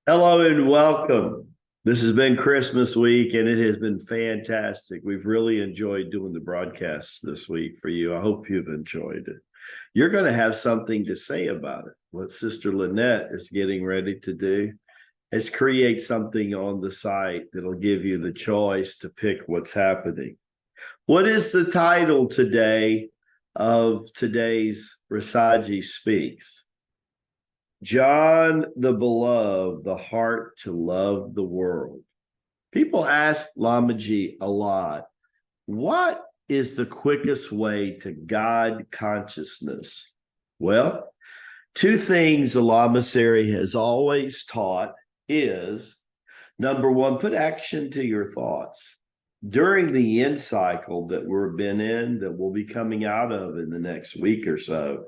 Hello and welcome. This has been Christmas week and it has been fantastic. We've really enjoyed doing the broadcasts this week for you. I hope you've enjoyed it. You're going to have something to say about it. What Sister Lynette is getting ready to do is create something on the site that'll give you the choice to pick what's happening. What is the title today of today's Rasaji Speaks? John the Beloved, the heart to love the world. People ask Lamaji a lot, what is the quickest way to God consciousness? Well, two things the Lamasery has always taught is, number one, put action to your thoughts. During the end cycle that we've been in, that we'll be coming out of in the next week or so,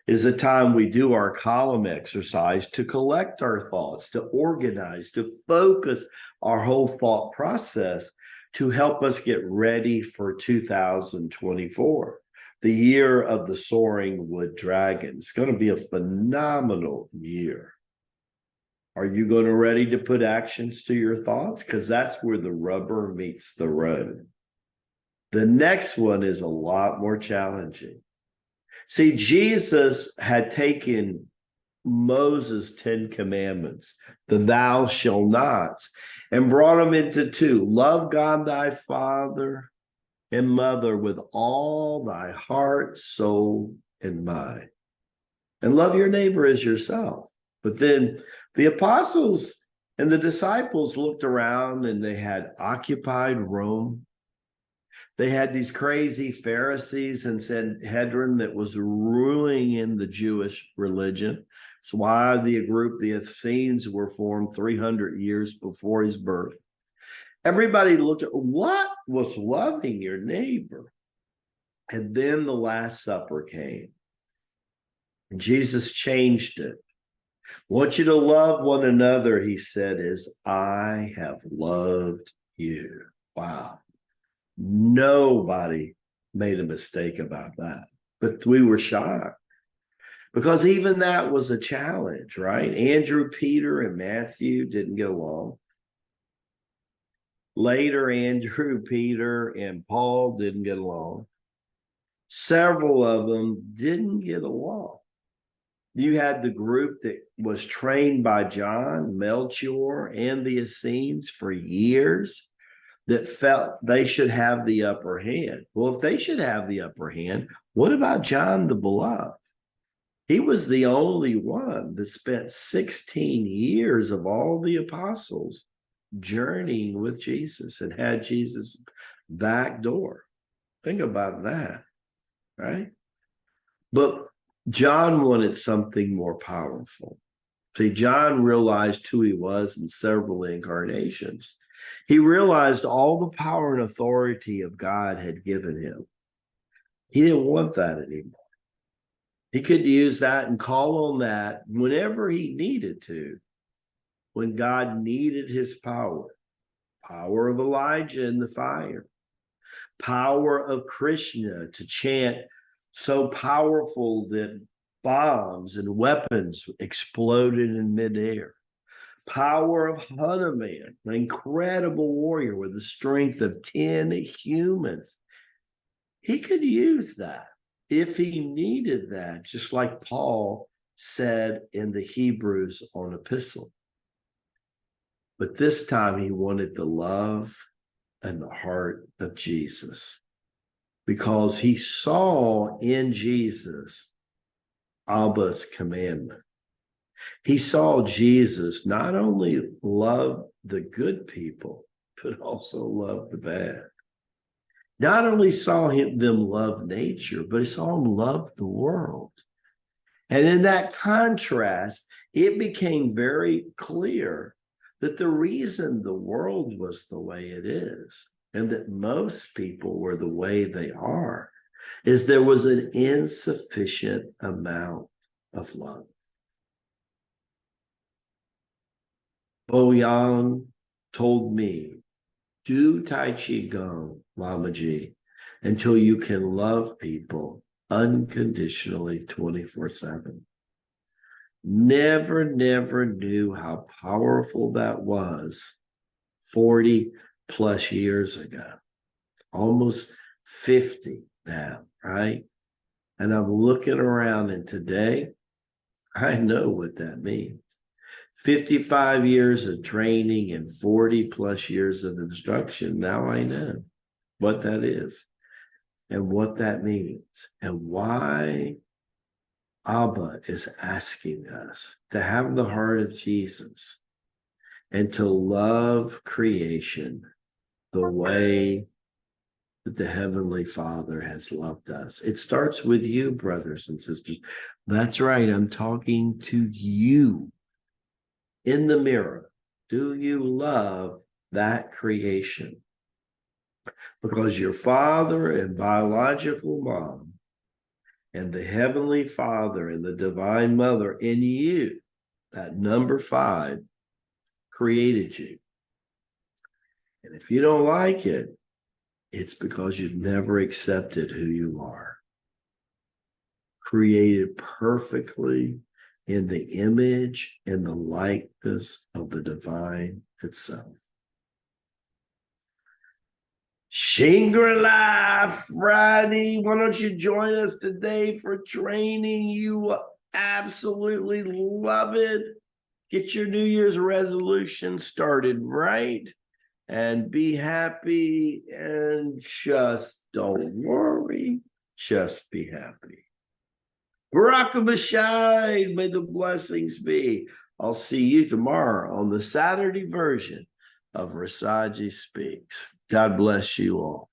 is the time we do our column exercise to collect our thoughts, to organize, to focus our whole thought process to help us get ready for 2024, the year of the soaring wood dragon. It's going to be a phenomenal year. Are you going to ready to put actions to your thoughts? Because that's where the rubber meets the road. The next one is a lot more challenging. See, Jesus had taken Moses' 10 commandments, the thou shall nots, and brought them into two. Love God thy father and mother with all thy heart, soul, and mind. And love your neighbor as yourself. But then the apostles and the disciples looked around and they had occupied Rome. They had these crazy Pharisees and Sanhedrin that was ruling in the Jewish religion. That's why the Essenes, were formed 300 years before his birth. Everybody looked at what was loving your neighbor. And then the Last Supper came. And Jesus changed it. I want you to love one another, he said, as I have loved you. Wow. Nobody made a mistake about that, but we were shocked because even that was a challenge, right? Andrew, Peter, and Matthew didn't get along. Later, Andrew, Peter, and Paul didn't get along. Several of them didn't get along. You had the group that was trained by John, Melchior, and the Essenes for years, that felt they should have the upper hand. Well, if they should have the upper hand, what about John the Beloved? He was the only one that spent 16 years of all the apostles journeying with Jesus and had Jesus back door. Think about that, right? But John wanted something more powerful. See, John realized who he was in several incarnations. He realized all the power and authority of God had given him. He didn't want that anymore. He could use that and call on that whenever he needed to, when God needed his power. Power of Elijah in the fire. Power of Krishna to chant so powerful that bombs and weapons exploded in midair. Power of Hanuman, an incredible warrior with the strength of 10 humans. He could use that if he needed that, just like Paul said in the Hebrews on epistle. But this time he wanted the love and the heart of Jesus, because he saw in Jesus Abba's commandment. He saw Jesus not only love the good people, but also love the bad. Not only saw them love nature, but he saw him love the world. And in that contrast, it became very clear that the reason the world was the way it is, and that most people were the way they are, is there was an insufficient amount of love. Bo Yang told me Do Tai Chi Gong, Lama Ji, until you can love people unconditionally 24/7. Never knew how powerful that was 40 plus years ago, almost 50 now, right? And I'm looking around, and today I know what that means. 55 years of training and 40 plus years of instruction. Now I know what that is and what that means and why Abba is asking us to have the heart of Jesus and to love creation the way that the Heavenly Father has loved us. It starts with you, brothers and sisters. That's right. I'm talking to you in the mirror. Do you love that creation? Because your father and biological mom and the Heavenly Father and the Divine Mother in you, that number 5, created you. And if you don't like it, it's because you've never accepted who you are. Created perfectly in the image and the likeness of the divine itself. Shangri-La Friday. Why don't you join us today for training? You will absolutely love it. Get your New Year's resolution started right and be happy and just don't worry. Just be happy. Barak Bashai, may the blessings be. I'll see you tomorrow on the Saturday version of Rasaji Speaks. God bless you all.